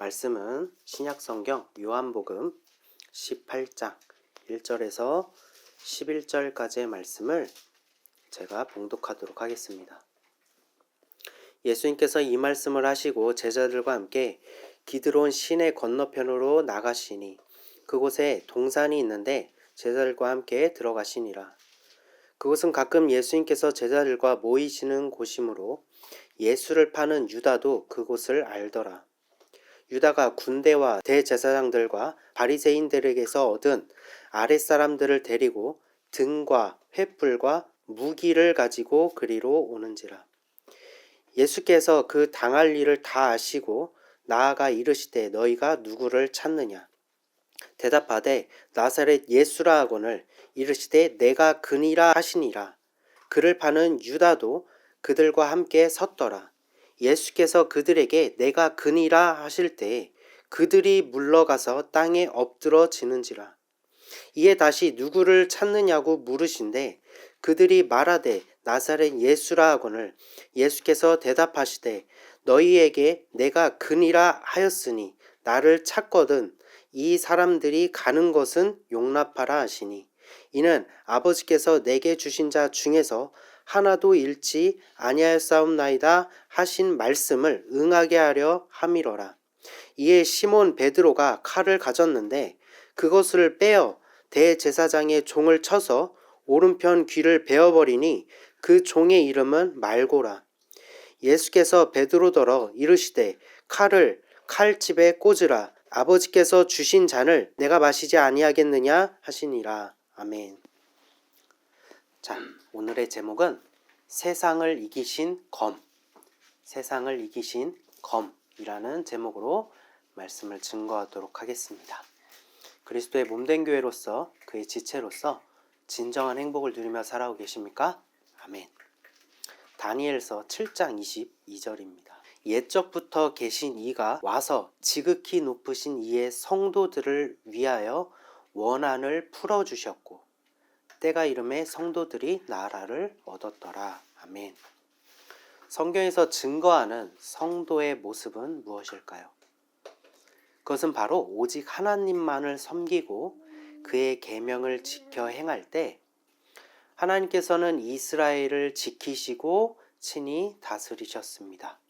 말씀은 신약성경 요한복음 18장 1절에서 11절까지의 말씀을 제가 봉독하도록 하겠습니다. 예수님께서 이 말씀을 하시고 제자들과 함께 기드론 시내 건너편으로 나가시니 그곳에 동산이 있는데 제자들과 함께 들어가시니라. 그곳은 가끔 예수님께서 제자들과 모이시는 곳이므로 예수를 파는 유다도 그곳을 알더라. 유다가 군대와 대제사장들과 바리새인들에게서 얻은 아랫사람들을 데리고 등과 횃불과 무기를 가지고 그리로 오는지라. 예수께서 그 당할 일을 다 아시고 나아가 이르시되 너희가 누구를 찾느냐. 대답하되 나사렛 예수라 하거늘 이르시되 내가 그니라 하시니라. 그를 파는 유다도 그들과 함께 섰더라. 예수께서 그들에게 내가 그니라 하실 때에 그들이 물러가서 땅에 엎드러지는지라. 이에 다시 누구를 찾느냐고 물으신데 그들이 말하되 나사렛 예수라 하거늘 예수께서 대답하시되 너희에게 내가 그니라 하였으니 나를 찾거든 이 사람들이 가는 것은 용납하라 하시니 이는 아버지께서 내게 주신 자 중에서 하나도 잃지 아니하였사옵나이다 하신 말씀을 응하게 하려 함이로라. 이에 시몬 베드로가 칼을 가졌는데 그것을 빼어 대제사장의 종을 쳐서 오른편 귀를 베어버리니 그 종의 이름은 말고라. 예수께서 베드로더러 이르시되 칼을 칼집에 꽂으라. 아버지께서 주신 잔을 내가 마시지 아니하겠느냐 하시니라. 아멘. 자, 오늘의 제목은 세상을 이기신 검, 세상을 이기신 검이라는 제목으로 말씀을 증거하도록 하겠습니다. 그리스도의 몸된 교회로서 그의 지체로서 진정한 행복을 누리며 살아오고 계십니까? 아멘. 다니엘서 7장 22절입니다. 옛적부터 계신 이가 와서 지극히 높으신 이의 성도들을 위하여 원한을 풀어주셨고 때가 이름에 성도들이 나라를 얻었더라. 아멘. 성경에서 증거하는 성도의 모습은 무엇일까요? 그것은 바로 오직 하나님만을 섬기고 그의 계명을 지켜 행할 때 하나님께서는 이스라엘을 지키시고 친히 다스리셨습니다.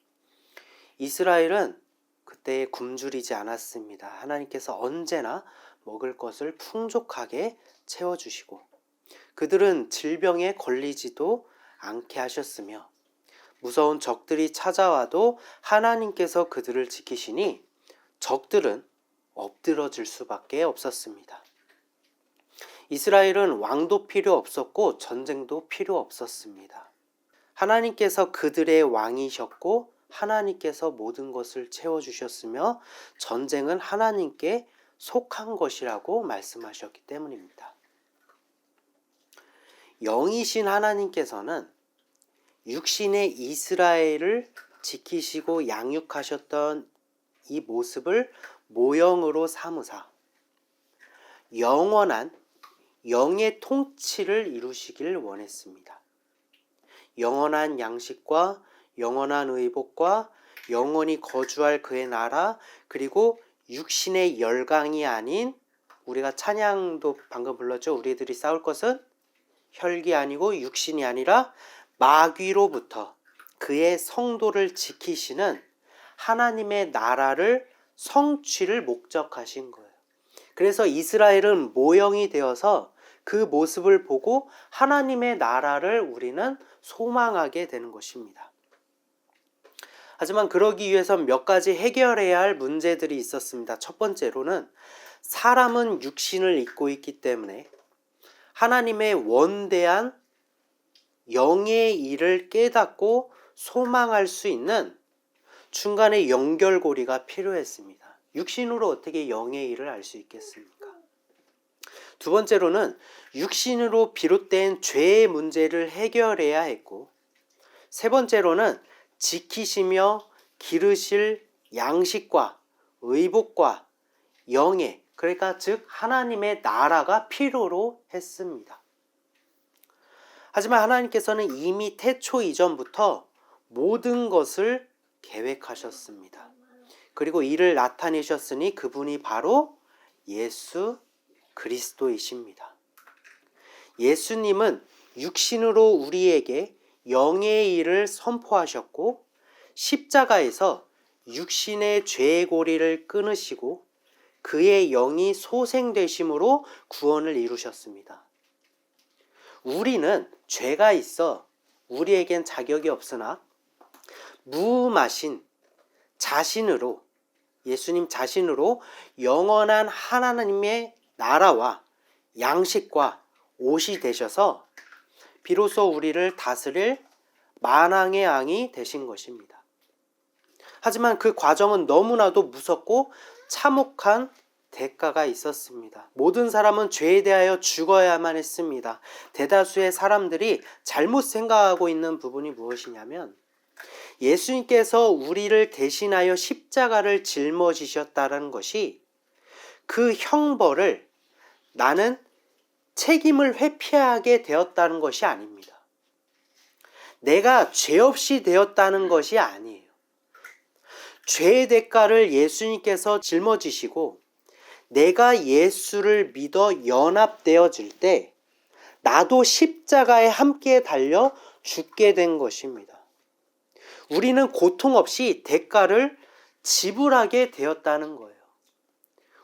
이스라엘은 그때 굶주리지 않았습니다. 하나님께서 언제나 먹을 것을 풍족하게 채워주시고 그들은 질병에 걸리지도 않게 하셨으며 무서운 적들이 찾아와도 하나님께서 그들을 지키시니 적들은 엎드러질 수밖에 없었습니다. 이스라엘은 왕도 필요 없었고 전쟁도 필요 없었습니다. 하나님께서 그들의 왕이셨고 하나님께서 모든 것을 채워주셨으며 전쟁은 하나님께 속한 것이라고 말씀하셨기 때문입니다. 영이신 하나님께서는 육신의 이스라엘을 지키시고 양육하셨던 이 모습을 모형으로 삼으사 영원한 영의 통치를 이루시길 원했습니다. 영원한 양식과 영원한 의복과 영원히 거주할 그의 나라 그리고 육신의 열강이 아닌 우리가 찬양도 방금 불렀죠. 우리들이 싸울 것은 혈기 아니고 육신이 아니라 마귀로부터 그의 성도를 지키시는 하나님의 나라를 성취를 목적하신 거예요. 그래서 이스라엘은 모형이 되어서 그 모습을 보고 하나님의 나라를 우리는 소망하게 되는 것입니다. 하지만 그러기 위해선 몇 가지 해결해야 할 문제들이 있었습니다. 첫 번째로는 사람은 육신을 입고 있기 때문에 하나님의 원대한 영의 일을 깨닫고 소망할 수 있는 중간에 연결고리가 필요했습니다. 육신으로 어떻게 영의 일을 알 수 있겠습니까? 두 번째로는 육신으로 비롯된 죄의 문제를 해결해야 했고 세 번째로는 지키시며 기르실 양식과 의복과 영의 그러니까 즉 하나님의 나라가 필요로 했습니다. 하지만 하나님께서는 이미 태초 이전부터 모든 것을 계획하셨습니다. 그리고 이를 나타내셨으니 그분이 바로 예수 그리스도이십니다. 예수님은 육신으로 우리에게 영의 일을 선포하셨고 십자가에서 육신의 죄의 고리를 끊으시고 그의 영이 소생되심으로 구원을 이루셨습니다. 우리는 죄가 있어 우리에겐 자격이 없으나 무음하신 자신으로, 예수님 자신으로 영원한 하나님의 나라와 양식과 옷이 되셔서 비로소 우리를 다스릴 만왕의 왕이 되신 것입니다. 하지만 그 과정은 너무나도 무섭고 참혹한 대가가 있었습니다. 모든 사람은 죄에 대하여 죽어야만 했습니다. 대다수의 사람들이 잘못 생각하고 있는 부분이 무엇이냐면 예수님께서 우리를 대신하여 십자가를 짊어지셨다는 것이 그 형벌을 나는 책임을 회피하게 되었다는 것이 아닙니다. 내가 죄 없이 되었다는 것이 아니에요. 죄의 대가를 예수님께서 짊어지시고 내가 예수를 믿어 연합되어질 때 나도 십자가에 함께 달려 죽게 된 것입니다. 우리는 고통 없이 대가를 지불하게 되었다는 거예요.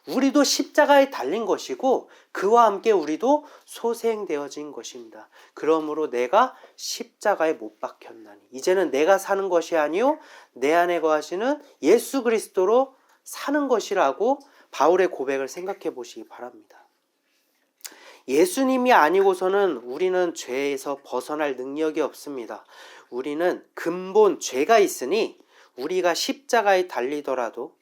우리도 십자가에 달린 것이고 그와 함께 우리도 소생되어진 것입니다. 그러므로 내가 십자가에 못 박혔나니 이제는 내가 사는 것이 아니요 내 안에 거하시는 예수 그리스도로 사는 것이라고 바울의 고백을 생각해 보시기 바랍니다. 예수님이 아니고서는 우리는 죄에서 벗어날 능력이 없습니다. 우리는 근본 죄가 있으니 우리가 십자가에 달리더라도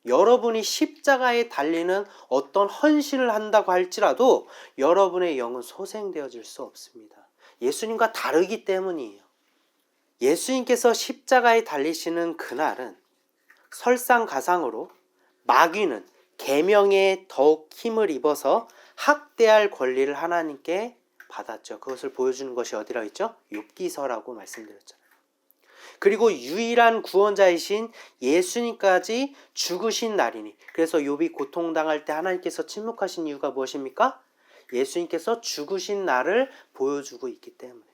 여러분이 십자가에 달리는 어떤 헌신을 한다고 할지라도 여러분의 영은 소생되어질 수 없습니다. 예수님과 다르기 때문이에요. 예수님께서 십자가에 달리시는 그날은 설상가상으로 마귀는 계명에 더욱 힘을 입어서 학대할 권리를 하나님께 받았죠. 그것을 보여주는 것이 어디라고 했죠? 욥기서라고 말씀드렸잖아요. 그리고 유일한 구원자이신 예수님까지 죽으신 날이니 그래서 욥이 고통당할 때 하나님께서 침묵하신 이유가 무엇입니까? 예수님께서 죽으신 날을 보여주고 있기 때문에.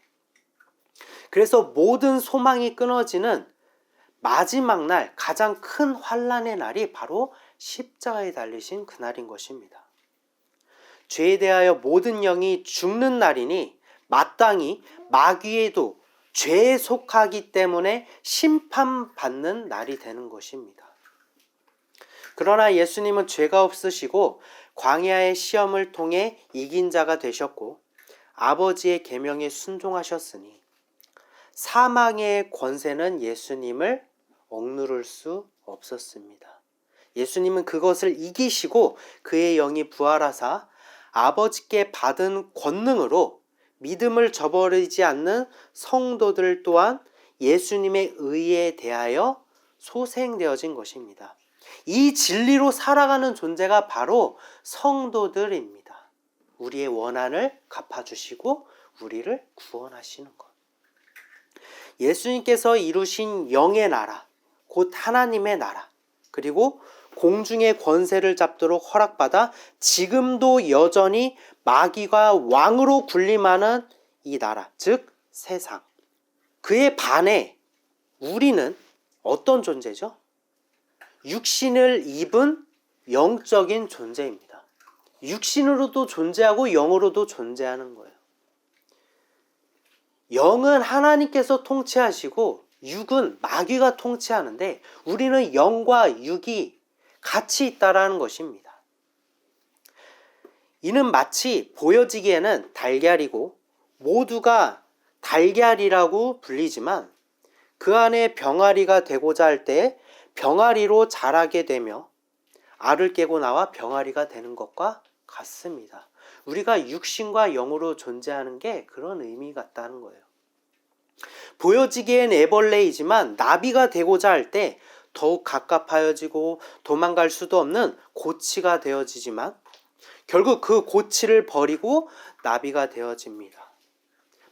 그래서 모든 소망이 끊어지는 마지막 날 가장 큰 환난의 날이 바로 십자가에 달리신 그날인 것입니다. 죄에 대하여 모든 영이 죽는 날이니 마땅히 마귀에도 죄에 속하기 때문에 심판받는 날이 되는 것입니다. 그러나 예수님은 죄가 없으시고 광야의 시험을 통해 이긴 자가 되셨고 아버지의 계명에 순종하셨으니 사망의 권세는 예수님을 억누를 수 없었습니다. 예수님은 그것을 이기시고 그의 영이 부활하사 아버지께 받은 권능으로 믿음을 저버리지 않는 성도들 또한 예수님의 의에 대하여 소생되어진 것입니다. 이 진리로 살아가는 존재가 바로 성도들입니다. 우리의 원한을 갚아주시고 우리를 구원하시는 것. 예수님께서 이루신 영의 나라, 곧 하나님의 나라, 그리고 공중의 권세를 잡도록 허락받아 지금도 여전히 마귀가 왕으로 군림하는 이 나라, 즉 세상. 그에 반해 우리는 어떤 존재죠? 육신을 입은 영적인 존재입니다. 육신으로도 존재하고 영으로도 존재하는 거예요. 영은 하나님께서 통치하시고 육은 마귀가 통치하는데 우리는 영과 육이 같이 있다라는 것입니다. 이는 마치 보여지기에는 달걀이고 모두가 달걀이라고 불리지만 그 안에 병아리가 되고자 할 때 병아리로 자라게 되며 알을 깨고 나와 병아리가 되는 것과 같습니다. 우리가 육신과 영으로 존재하는 게 그런 의미 같다는 거예요. 보여지기엔 애벌레이지만 나비가 되고자 할 때 더욱 갑갑하여지고 도망갈 수도 없는 고치가 되어지지만 결국 그 고치를 버리고 나비가 되어집니다.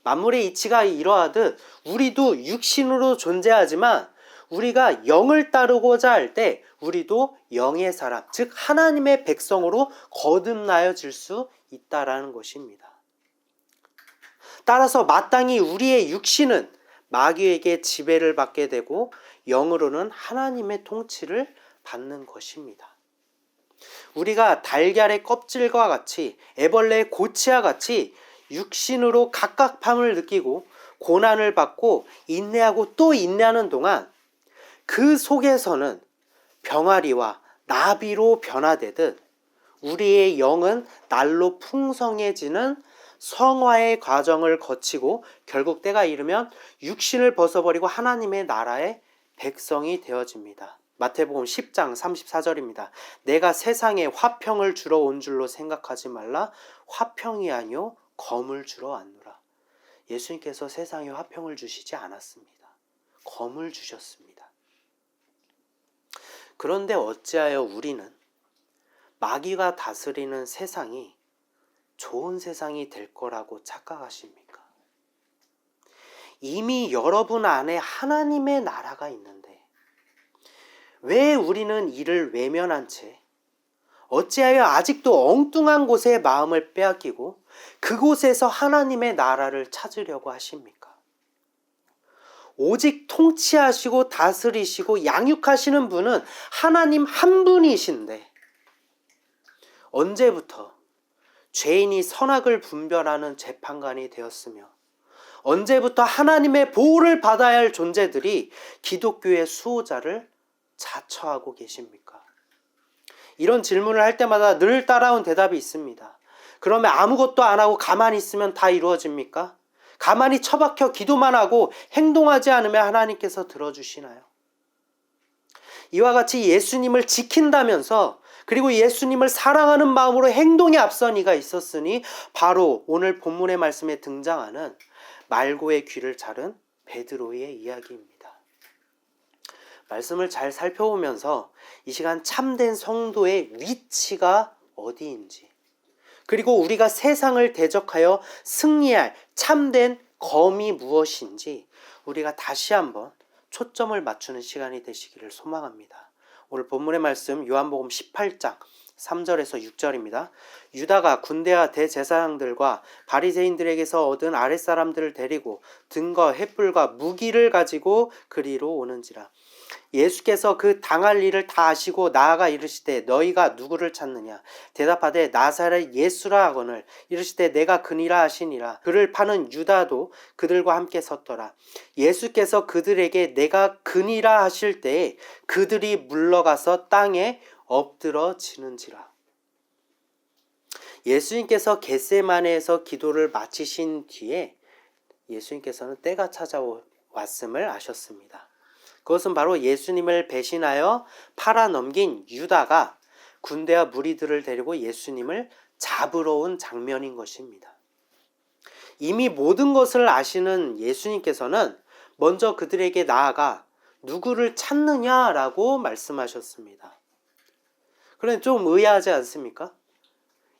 만물의 이치가 이러하듯 우리도 육신으로 존재하지만 우리가 영을 따르고자 할 때 우리도 영의 사람, 즉 하나님의 백성으로 거듭나여질 수 있다라는 것입니다. 따라서 마땅히 우리의 육신은 마귀에게 지배를 받게 되고 영으로는 하나님의 통치를 받는 것입니다. 우리가 달걀의 껍질과 같이 애벌레의 고치와 같이 육신으로 갑갑함을 느끼고 고난을 받고 인내하고 또 인내하는 동안 그 속에서는 병아리와 나비로 변화되듯 우리의 영은 날로 풍성해지는 성화의 과정을 거치고 결국 때가 이르면 육신을 벗어버리고 하나님의 나라의 백성이 되어집니다. 마태복음 10장 34절입니다. 내가 세상에 화평을 주러 온 줄로 생각하지 말라. 화평이 아니요 검을 주러 왔노라. 예수님께서 세상에 화평을 주시지 않았습니다. 검을 주셨습니다. 그런데 어찌하여 우리는 마귀가 다스리는 세상이 좋은 세상이 될 거라고 착각하십니까? 이미 여러분 안에 하나님의 나라가 있는데 왜 우리는 이를 외면한 채 어찌하여 아직도 엉뚱한 곳에 마음을 빼앗기고 그곳에서 하나님의 나라를 찾으려고 하십니까? 오직 통치하시고 다스리시고 양육하시는 분은 하나님 한 분이신데 언제부터 죄인이 선악을 분별하는 재판관이 되었으며 언제부터 하나님의 보호를 받아야 할 존재들이 기독교의 수호자를 자처하고 계십니까? 이런 질문을 할 때마다 늘 따라온 대답이 있습니다. 그러면 아무것도 안 하고 가만히 있으면 다 이루어집니까? 가만히 처박혀 기도만 하고 행동하지 않으면 하나님께서 들어주시나요? 이와 같이 예수님을 지킨다면서 그리고 예수님을 사랑하는 마음으로 행동에 앞선 이가 있었으니 바로 오늘 본문의 말씀에 등장하는 말고의 귀를 자른 베드로의 이야기입니다. 말씀을 잘 살펴보면서 이 시간 참된 성도의 위치가 어디인지 그리고 우리가 세상을 대적하여 승리할 참된 검이 무엇인지 우리가 다시 한번 초점을 맞추는 시간이 되시기를 소망합니다. 오늘 본문의 말씀 요한복음 18장 3절에서 6절입니다. 유다가 군대와 대제사장들과 바리새인들에게서 얻은 아랫사람들을 데리고 등과 횃불과 무기를 가지고 그리로 오는지라. 예수께서 그 당할 일을 다 아시고 나아가 이르시되 너희가 누구를 찾느냐 대답하되 나사렛 예수라 하거늘 이르시되 내가 그니라 하시니라. 그를 파는 유다도 그들과 함께 섰더라. 예수께서 그들에게 내가 그니라 하실 때에 그들이 물러가서 땅에 엎드러지는지라. 예수님께서 겟세마네에서 기도를 마치신 뒤에 예수님께서는 때가 찾아왔음을 아셨습니다. 그것은 바로 예수님을 배신하여 팔아넘긴 유다가 군대와 무리들을 데리고 예수님을 잡으러 온 장면인 것입니다. 이미 모든 것을 아시는 예수님께서는 먼저 그들에게 나아가 누구를 찾느냐라고 말씀하셨습니다. 그런데 좀 의아하지 않습니까?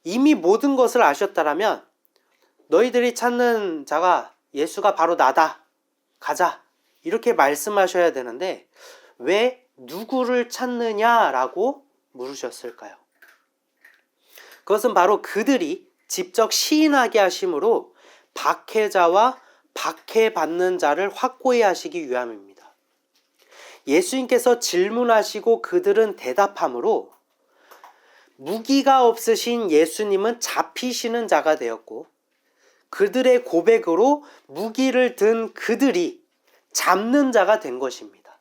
이미 모든 것을 아셨다라면 너희들이 찾는 자가 예수가 바로 나다. 가자. 이렇게 말씀하셔야 되는데 왜 누구를 찾느냐라고 물으셨을까요? 그것은 바로 그들이 직접 시인하게 하심으로 박해자와 박해받는 자를 확고히 하시기 위함입니다. 예수님께서 질문하시고 그들은 대답함으로 무기가 없으신 예수님은 잡히시는 자가 되었고 그들의 고백으로 무기를 든 그들이 잡는 자가 된 것입니다.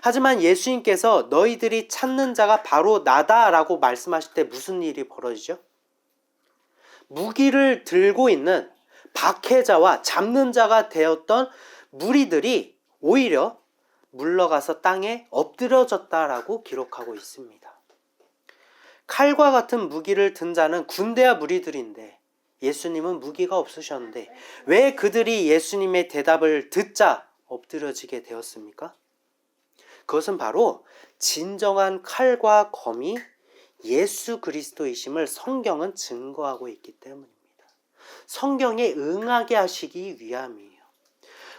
하지만 예수님께서 너희들이 찾는 자가 바로 나다라고 말씀하실 때 무슨 일이 벌어지죠? 무기를 들고 있는 박해자와 잡는 자가 되었던 무리들이 오히려 물러가서 땅에 엎드려졌다라고 기록하고 있습니다. 칼과 같은 무기를 든 자는 군대와 무리들인데 예수님은 무기가 없으셨는데 왜 그들이 예수님의 대답을 듣자 엎드려지게 되었습니까? 그것은 바로 진정한 칼과 검이 예수 그리스도이심을 성경은 증거하고 있기 때문입니다. 성경에 응하게 하시기 위함이에요.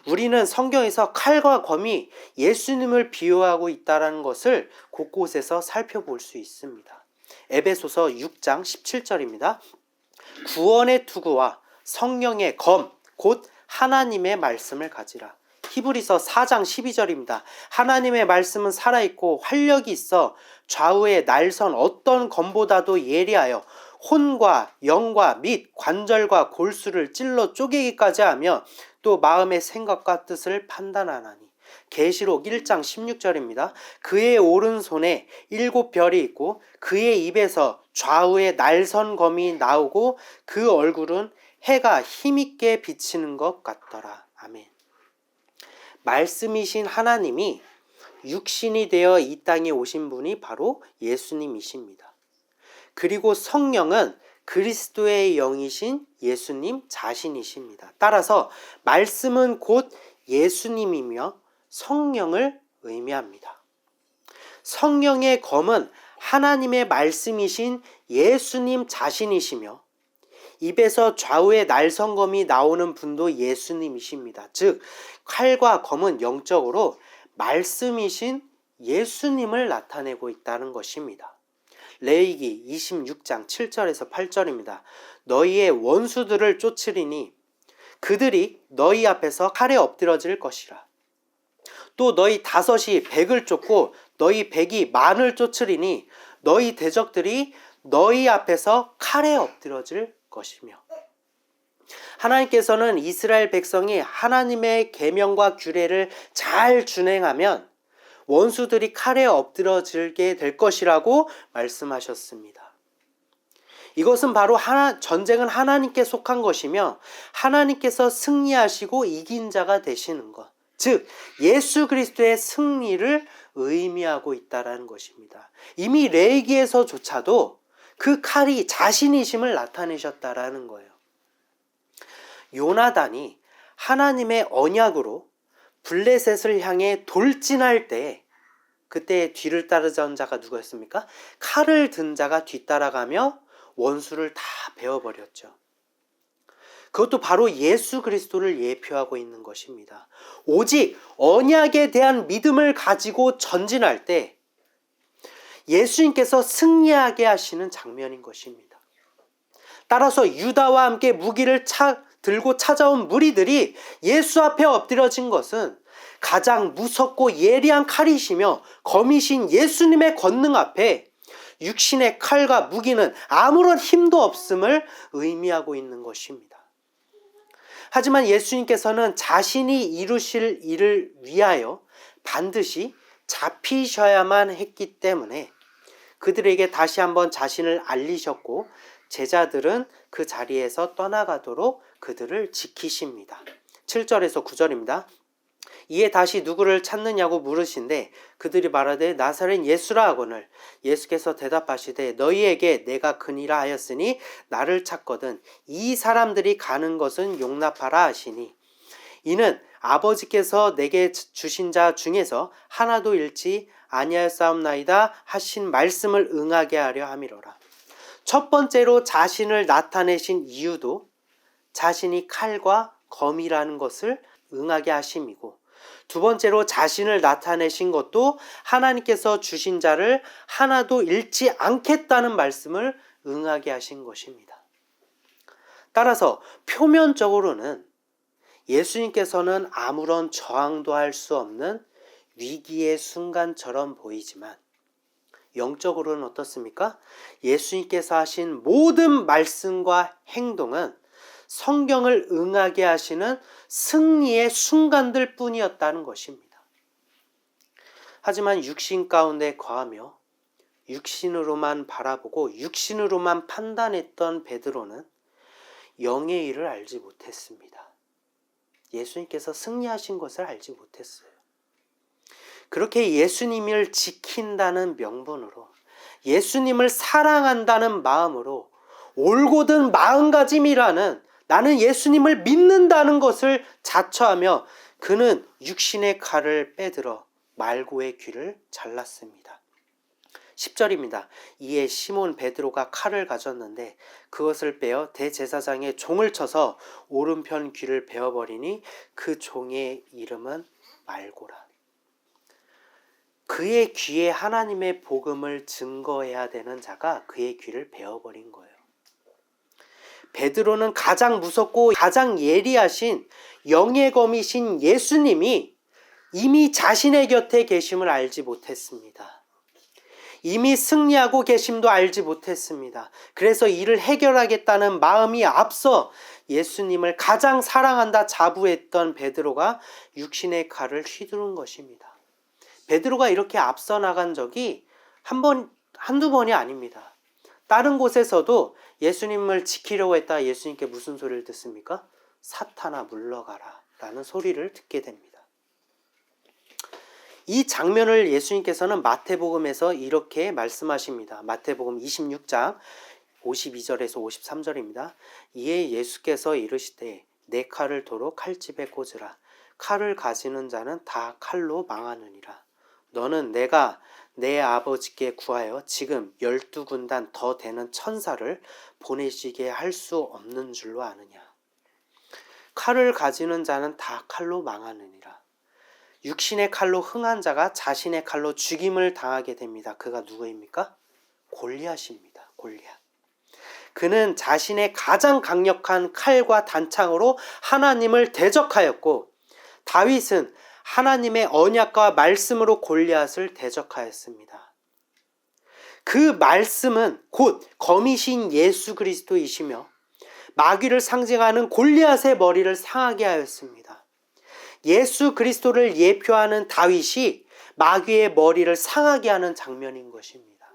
우리는 성경에서 칼과 검이 예수님을 비유하고 있다는 것을 곳곳에서 살펴볼 수 있습니다. 에베소서 6장 17절입니다. 구원의 투구와 성령의 검, 곧 하나님의 말씀을 가지라. 히브리서 4장 12절입니다. 하나님의 말씀은 살아있고 활력이 있어 좌우의 날선 어떤 검보다도 예리하여 혼과 영과 및 관절과 골수를 찔러 쪼개기까지 하며 또 마음의 생각과 뜻을 판단하나니. 계시록 1장 16절입니다. 그의 오른손에 7별이 있고 그의 입에서 좌우의 날선 검이 나오고 그 얼굴은 해가 힘있게 비치는 것 같더라. 아멘. 말씀이신 하나님이 육신이 되어 이 땅에 오신 분이 바로 예수님이십니다. 그리고 성령은 그리스도의 영이신 예수님 자신이십니다. 따라서 말씀은 곧 예수님이며 성령을 의미합니다. 성령의 검은 하나님의 말씀이신 예수님 자신이시며 입에서 좌우의 날선검이 나오는 분도 예수님이십니다. 즉 칼과 검은 영적으로 말씀이신 예수님을 나타내고 있다는 것입니다. 레위기 26장 7절에서 8절입니다. 너희의 원수들을 쫓으리니 그들이 너희 앞에서 칼에 엎드러질 것이라. 또 너희 5이 100을 쫓고 너희 100이 10,000을 쫓으리니 너희 대적들이 너희 앞에서 칼에 엎드러질 것이며. 하나님께서는 이스라엘 백성이 하나님의 계명과 규례를 잘 준행하면 원수들이 칼에 엎드러지게 될 것이라고 말씀하셨습니다. 이것은 바로 전쟁은 하나님께 속한 것이며 하나님께서 승리하시고 이긴 자가 되시는 것, 즉 예수 그리스도의 승리를 의미하고 있다는 것입니다. 이미 레위기에서조차도 그 칼이 자신이심을 나타내셨다라는 거예요. 요나단이 하나님의 언약으로 블레셋을 향해 돌진할 때 그때 뒤를 따르던 자가 누구였습니까? 칼을 든 자가 뒤따라가며 원수를 다 베어버렸죠. 그것도 바로 예수 그리스도를 예표하고 있는 것입니다. 오직 언약에 대한 믿음을 가지고 전진할 때 예수님께서 승리하게 하시는 장면인 것입니다. 따라서 유다와 함께 무기를 들고 찾아온 무리들이 예수 앞에 엎드려진 것은 가장 무섭고 예리한 칼이시며 검이신 예수님의 권능 앞에 육신의 칼과 무기는 아무런 힘도 없음을 의미하고 있는 것입니다. 하지만 예수님께서는 자신이 이루실 일을 위하여 반드시 잡히셔야만 했기 때문에 그들에게 다시 한번 자신을 알리셨고 제자들은 그 자리에서 떠나가도록 그들을 지키십니다. 7절에서 9절입니다. 이에 다시 누구를 찾느냐고 물으신데 그들이 말하되 나사렛 예수라 하거늘 예수께서 대답하시되 너희에게 내가 그니라 하였으니 나를 찾거든 이 사람들이 가는 것은 용납하라 하시니 이는 아버지께서 내게 주신 자 중에서 하나도 잃지 아니하였사옵나이다 하신 말씀을 응하게 하려 함이로라. 첫 번째로 자신을 나타내신 이유도 자신이 칼과 검이라는 것을 응하게 하심이고 두 번째로 자신을 나타내신 것도 하나님께서 주신 자를 하나도 잃지 않겠다는 말씀을 응하게 하신 것입니다. 따라서 표면적으로는 예수님께서는 아무런 저항도 할 수 없는 위기의 순간처럼 보이지만 영적으로는 어떻습니까? 예수님께서 하신 모든 말씀과 행동은 성경을 응하게 하시는 승리의 순간들 뿐이었다는 것입니다. 하지만 육신 가운데 거하며 육신으로만 바라보고 육신으로만 판단했던 베드로는 영의 일을 알지 못했습니다. 예수님께서 승리하신 것을 알지 못했어요. 그렇게 예수님을 지킨다는 명분으로 예수님을 사랑한다는 마음으로 올곧은 마음가짐이라는 나는 예수님을 믿는다는 것을 자처하며 그는 육신의 칼을 빼들어 말고의 귀를 잘랐습니다. 10절입니다. 이에 시몬 베드로가 칼을 가졌는데 그것을 빼어 대제사장의 종을 쳐서 오른편 귀를 베어버리니 그 종의 이름은 말고라. 그의 귀에 하나님의 복음을 증거해야 되는 자가 그의 귀를 베어버린 거예요. 베드로는 가장 무섭고 가장 예리하신 영의 검이신 예수님이 이미 자신의 곁에 계심을 알지 못했습니다. 이미 승리하고 계심도 알지 못했습니다. 그래서 이를 해결하겠다는 마음이 앞서 예수님을 가장 사랑한다 자부했던 베드로가 육신의 칼을 휘두른 것입니다. 베드로가 이렇게 앞서 나간 적이 한두 번이 아닙니다. 다른 곳에서도 예수님을 지키려고 했다 예수님께 무슨 소리를 듣습니까? 사탄아 물러가라 라는 소리를 듣게 됩니다. 이 장면을 예수님께서는 마태복음에서 이렇게 말씀하십니다. 마태복음 26장 52절에서 53절입니다. 이에 예수께서 이르시되 내 칼을 도로 칼집에 꽂으라. 칼을 가지는 자는 다 칼로 망하느니라. 너는 내가 내 아버지께 구하여 지금 12군단 더 되는 천사를 보내시게 할 수 없는 줄로 아느냐. 칼을 가지는 자는 다 칼로 망하느니라. 육신의 칼로 흥한 자가 자신의 칼로 죽임을 당하게 됩니다. 그가 누구입니까? 골리앗입니다. 골리앗. 그는 자신의 가장 강력한 칼과 단창으로 하나님을 대적하였고 다윗은 하나님의 언약과 말씀으로 골리앗을 대적하였습니다. 그 말씀은 곧 거미신 예수 그리스도이시며 마귀를 상징하는 골리앗의 머리를 상하게 하였습니다. 예수 그리스도를 예표하는 다윗이 마귀의 머리를 상하게 하는 장면인 것입니다.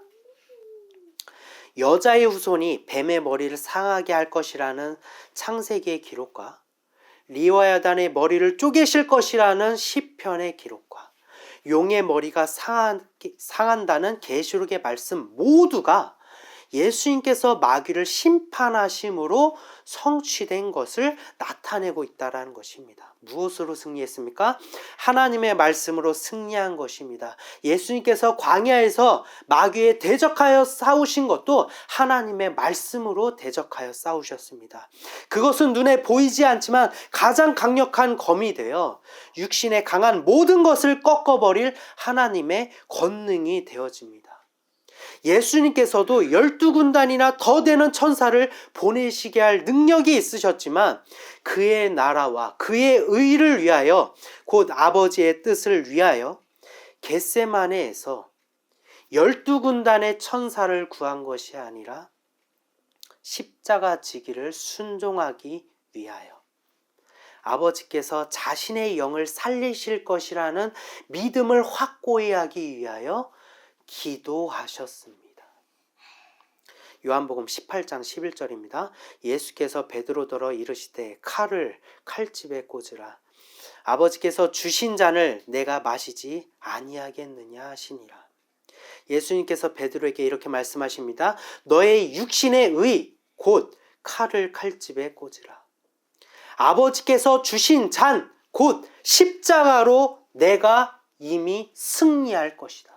여자의 후손이 뱀의 머리를 상하게 할 것이라는 창세기의 기록과 리와야단의 머리를 쪼개실 것이라는 시편의 기록과 용의 머리가 상한다는 계시록의 말씀 모두가 예수님께서 마귀를 심판하심으로 성취된 것을 나타내고 있다는 것입니다. 무엇으로 승리했습니까? 하나님의 말씀으로 승리한 것입니다. 예수님께서 광야에서 마귀에 대적하여 싸우신 것도 하나님의 말씀으로 대적하여 싸우셨습니다. 그것은 눈에 보이지 않지만 가장 강력한 검이 되어 육신의 강한 모든 것을 꺾어버릴 하나님의 권능이 되어집니다. 예수님께서도 12군단이나 더 되는 천사를 보내시게 할 능력이 있으셨지만 그의 나라와 그의 의를 위하여 곧 아버지의 뜻을 위하여 겟세마네에서 12군단의 천사를 구한 것이 아니라 십자가 지기를 순종하기 위하여 아버지께서 자신의 영을 살리실 것이라는 믿음을 확고히 하기 위하여 기도하셨습니다. 요한복음 18장 11절입니다. 예수께서 베드로더러 이르시되 칼을 칼집에 꽂으라. 아버지께서 주신 잔을 내가 마시지 아니하겠느냐 하시니라. 예수님께서 베드로에게 이렇게 말씀하십니다. 너의 육신의 의 곧 칼을 칼집에 꽂으라. 아버지께서 주신 잔 곧 십자가로 내가 이미 승리할 것이다.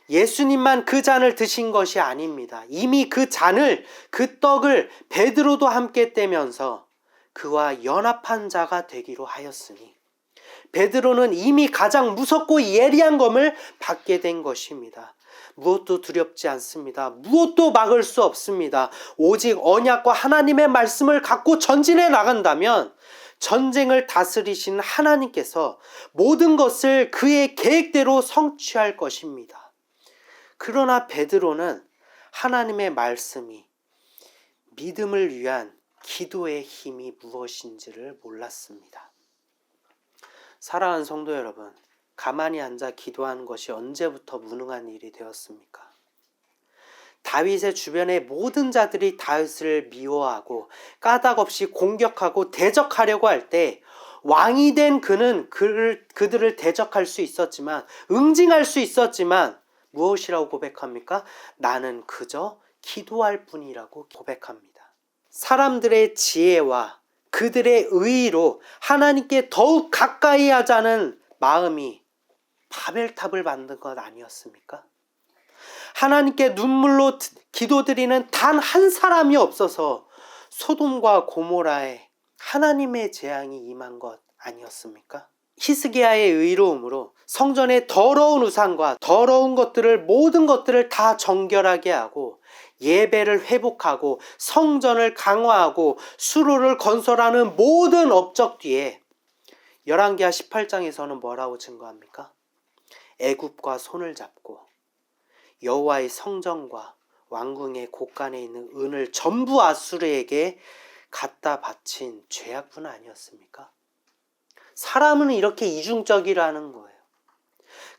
예수님만 그 잔을 드신 것이 아닙니다. 이미 그 잔을, 그 떡을 베드로도 함께 떼면서 그와 연합한 자가 되기로 하였으니 베드로는 이미 가장 무섭고 예리한 검을 받게 된 것입니다. 무엇도 두렵지 않습니다. 무엇도 막을 수 없습니다. 오직 언약과 하나님의 말씀을 갖고 전진해 나간다면 전쟁을 다스리신 하나님께서 모든 것을 그의 계획대로 성취할 것입니다. 그러나 베드로는 하나님의 말씀이 믿음을 위한 기도의 힘이 무엇인지를 몰랐습니다. 사랑하는 성도 여러분, 가만히 앉아 기도하는 것이 언제부터 무능한 일이 되었습니까? 다윗의 주변의 모든 자들이 다윗을 미워하고 까닭없이 공격하고 대적하려고 할 때 왕이 된 그는 그들을 대적할 수 있었지만, 응징할 수 있었지만 무엇이라고 고백합니까? 나는 그저 기도할 뿐이라고 고백합니다. 사람들의 지혜와 그들의 의의로 하나님께 더욱 가까이 하자는 마음이 바벨탑을 만든 것 아니었습니까? 하나님께 눈물로 기도드리는 단 한 사람이 없어서 소돔과 고모라에 하나님의 재앙이 임한 것 아니었습니까? 히스기야의 의로움으로 성전의 더러운 우상과 더러운 것들을 모든 것들을 다 정결하게 하고 예배를 회복하고 성전을 강화하고 수로를 건설하는 모든 업적 뒤에 열왕기하 18장에서는 뭐라고 증거합니까? 애굽과 손을 잡고 여호와의 성전과 왕궁의 곳간에 있는 은을 전부 아수르에게 갖다 바친 죄악분 아니었습니까? 사람은 이렇게 이중적이라는 거예요.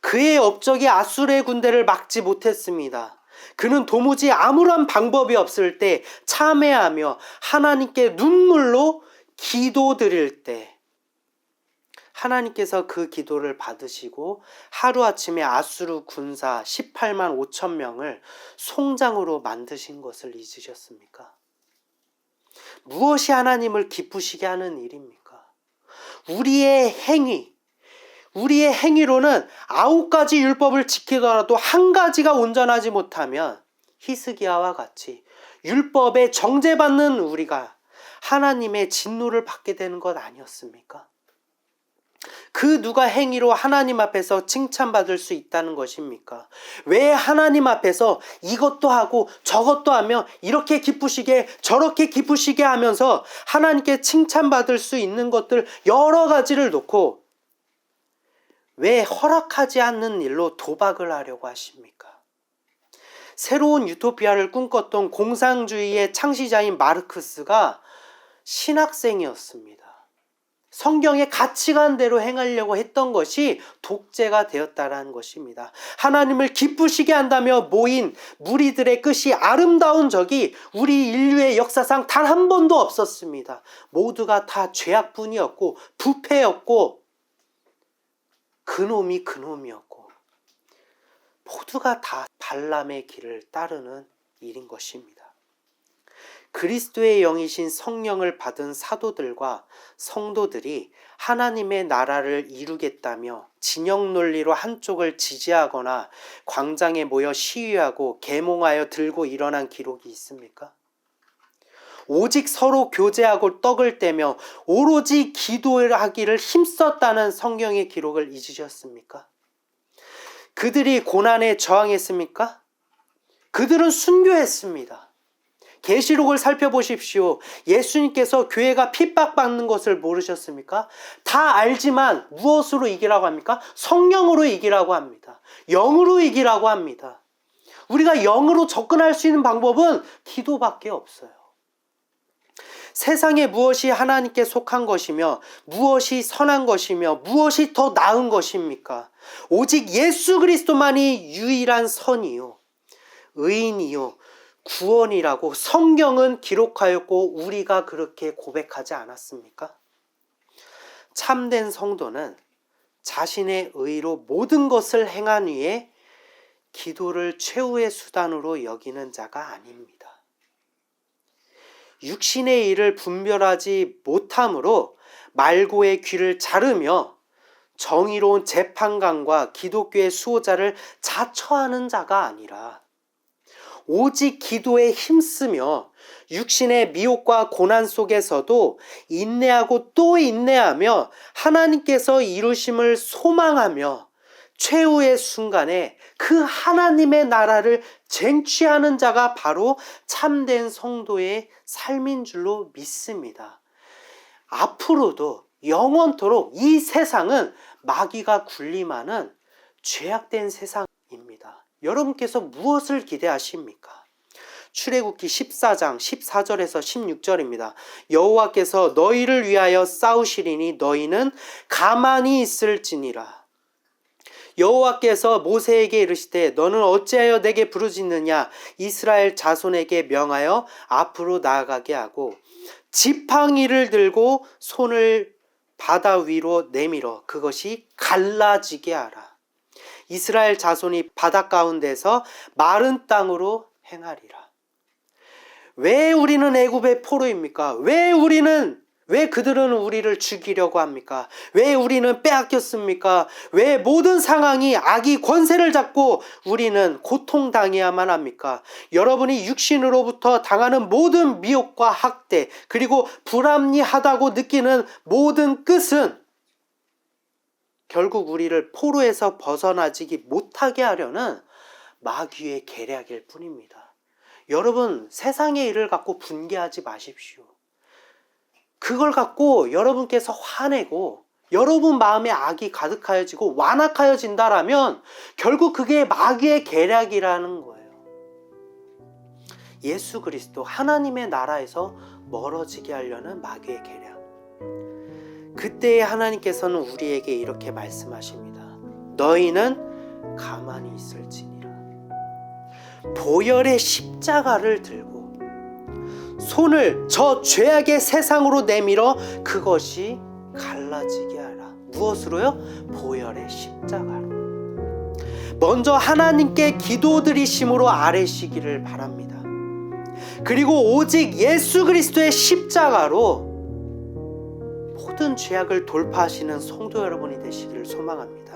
그의 업적이 아수르의 군대를 막지 못했습니다. 그는 도무지 아무런 방법이 없을 때 참회하며 하나님께 눈물로 기도드릴 때 하나님께서 그 기도를 받으시고 하루아침에 아수르 군사 18만 5천 명을 송장으로 만드신 것을 잊으셨습니까? 무엇이 하나님을 기쁘시게 하는 일입니까? 우리의 행위로는 9가지 율법을 지키더라도 한 가지가 온전하지 못하면 히스기야와 같이 율법에 정죄받는 우리가 하나님의 진노를 받게 되는 것 아니었습니까? 그 누가 행위로 하나님 앞에서 칭찬받을 수 있다는 것입니까? 왜 하나님 앞에서 이것도 하고 저것도 하며 이렇게 기쁘시게 저렇게 기쁘시게 하면서 하나님께 칭찬받을 수 있는 것들 여러 가지를 놓고 왜 허락하지 않는 일로 도박을 하려고 하십니까? 새로운 유토피아를 꿈꿨던 공산주의의 창시자인 마르크스가 신학생이었습니다. 성경의 가치관대로 행하려고 했던 것이 독재가 되었다라는 것입니다. 하나님을 기쁘시게 한다며 모인 무리들의 끝이 아름다운 적이 우리 인류의 역사상 단 한 번도 없었습니다. 모두가 다 죄악뿐이었고 부패였고 그놈이 그놈이었고 모두가 다 발람의 길을 따르는 일인 것입니다. 그리스도의 영이신 성령을 받은 사도들과 성도들이 하나님의 나라를 이루겠다며 진영 논리로 한쪽을 지지하거나 광장에 모여 시위하고 계몽하여 들고 일어난 기록이 있습니까? 오직 서로 교제하고 떡을 떼며 오로지 기도하기를 힘썼다는 성경의 기록을 잊으셨습니까? 그들이 고난에 저항했습니까? 그들은 순교했습니다. 계시록을 살펴보십시오. 예수님께서 교회가 핍박받는 것을 모르셨습니까? 다 알지만 무엇으로 이기라고 합니까? 성령으로 이기라고 합니다. 영으로 이기라고 합니다. 우리가 영으로 접근할 수 있는 방법은 기도밖에 없어요. 세상에 무엇이 하나님께 속한 것이며 무엇이 선한 것이며 무엇이 더 나은 것입니까? 오직 예수 그리스도만이 유일한 선이요 의인이요 구원이라고 성경은 기록하였고 우리가 그렇게 고백하지 않았습니까? 참된 성도는 자신의 의로 모든 것을 행한 후에 기도를 최후의 수단으로 여기는 자가 아닙니다. 육신의 일을 분별하지 못함으로 말고의 귀를 자르며 정의로운 재판관과 기독교의 수호자를 자처하는 자가 아니라 오직 기도에 힘쓰며 육신의 미혹과 고난 속에서도 인내하고 또 인내하며 하나님께서 이루심을 소망하며 최후의 순간에 그 하나님의 나라를 쟁취하는 자가 바로 참된 성도의 삶인 줄로 믿습니다. 앞으로도 영원토록 이 세상은 마귀가 군림하는 죄악된 세상입니다. 여러분께서 무엇을 기대하십니까? 출애굽기 14장 14절에서 16절입니다. 여호와께서 너희를 위하여 싸우시리니 너희는 가만히 있을지니라. 여호와께서 모세에게 이르시되 너는 어찌하여 내게 부르짖느냐? 이스라엘 자손에게 명하여 앞으로 나아가게 하고 지팡이를 들고 손을 바다 위로 내밀어 그것이 갈라지게 하라. 이스라엘 자손이 바다 가운데서 마른 땅으로 행하리라. 왜 우리는 애굽의 포로입니까? 왜 우리는 왜 그들은 우리를 죽이려고 합니까? 왜 우리는 빼앗겼습니까? 왜 모든 상황이 악이 권세를 잡고 우리는 고통당해야만 합니까? 여러분이 육신으로부터 당하는 모든 미혹과 학대, 그리고 불합리하다고 느끼는 모든 끝은 결국 우리를 포로에서 벗어나지 못하게 하려는 마귀의 계략일 뿐입니다. 여러분, 세상의 일을 갖고 분개하지 마십시오. 그걸 갖고 여러분께서 화내고 여러분 마음에 악이 가득하여지고 완악하여진다라면 결국 그게 마귀의 계략이라는 거예요. 예수 그리스도 하나님의 나라에서 멀어지게 하려는 마귀의 계략. 그때에 하나님께서는 우리에게 이렇게 말씀하십니다. 너희는 가만히 있을지니라. 보혈의 십자가를 들고 손을 저 죄악의 세상으로 내밀어 그것이 갈라지게 하라. 무엇으로요? 보혈의 십자가로. 먼저 하나님께 기도드리심으로 아뢰시기를 바랍니다. 그리고 오직 예수 그리스도의 십자가로 모든 죄악을 돌파하시는 성도 여러분이 되시기를 소망합니다.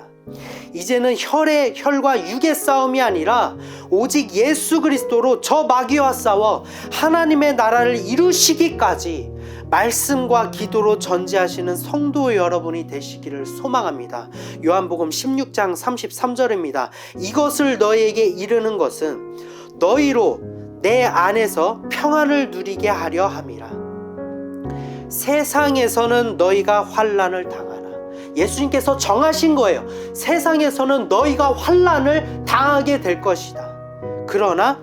이제는 혈과 육의 싸움이 아니라 오직 예수 그리스도로 저 마귀와 싸워 하나님의 나라를 이루시기까지 말씀과 기도로 전제하시는 성도 여러분이 되시기를 소망합니다. 요한복음 16장 33절입니다. 이것을 너희에게 이르는 것은 너희로 내 안에서 평안을 누리게 하려 함이라. 세상에서는 너희가 환난을 당하나. 예수님께서 정하신 거예요. 세상에서는 너희가 환난을 당하게 될 것이다. 그러나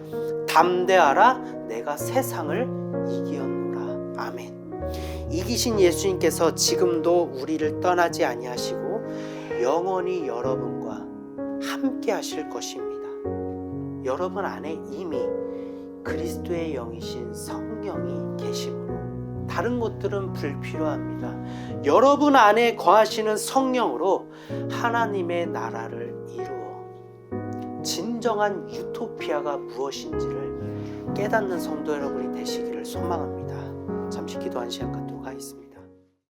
담대하라, 내가 세상을 이기었노라. 아멘. 이기신 예수님께서 지금도 우리를 떠나지 아니하시고 영원히 여러분과 함께 하실 것입니다. 여러분 안에 이미 그리스도의 영이신 성령이 계시므로 다른 것들은 불필요합니다. 여러분 안에 거하시는 성령으로 하나님의 나라를 이루어 진정한 유토피아가 무엇인지를 깨닫는 성도 여러분이 되시기를 소망합니다. 잠시 기도한 시간 갖도록